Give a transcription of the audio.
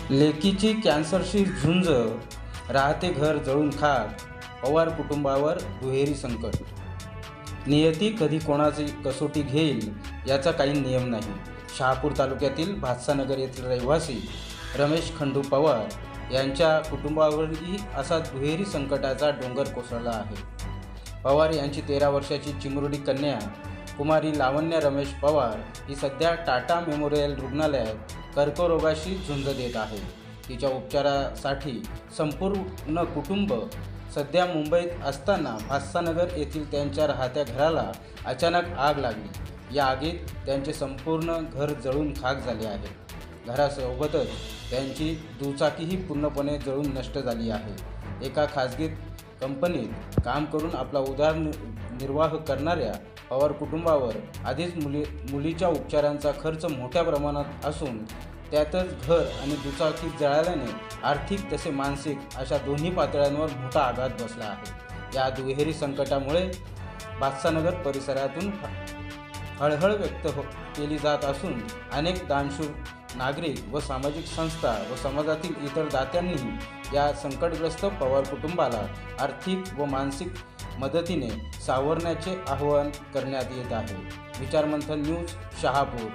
लेकीची कॅन्सरशी झुंज, राहते घर जळून खाक, पवार कुटुंबावर दुहेरी संकट. नियती कधी कोणाची कसोटी घेईल याचा काही नियम नाही. शहापूर तालुक्यातील भातसानगर येथील रहिवासी रमेश खंडू पवार यांच्या कुटुंबावरही असा दुहेरी संकटाचा डोंगर कोसळला आहे. पवार यांची 13 वर्षाची चिमुरडी कन्या कुमारी लावण्या रमेश पवार ही सध्या टाटा मेमोरियल रुग्णालयात कर्करोगाशी झुंज देत आहे. तिच्या उपचारासाठी संपूर्ण कुटुंब सध्या मुंबईत असताना भातसानगर येथील त्यांच्या राहत्या घराला अचानक आग लागली. या आगीत त्यांचे संपूर्ण घर जळून खाक झाले आहे. घरासोबतच त्यांची दुचाकीही पूर्णपणे जळून नष्ट झाली आहे. एका खाजगी कंपनीत काम करून आपला उदरनिर्वाह करणाऱ्या पवार कुटुंबावर आधीच मुलीच्या उपचारांचा खर्च मोठ्या प्रमाणात असून त्यातच घर आणि दुचाकी जळाल्याने आर्थिक तसे मानसिक अशा दोन्ही पातळ्यांवर मोठा आघात बसला आहे. या दुहेरी संकटामुळे भातसानगर परिसरातून हळहळ व्यक्त केली जात असून अनेक दानशूर नागरिक व सामाजिक संस्था व समाजातील इतर दात्यांनीही या संकटग्रस्त पवार कुटुंबाला आर्थिक व मानसिक मदतीने सावरण्याचे आवाहन करण्यात येत आहे. विचारमंथन न्यूज, शहापूर.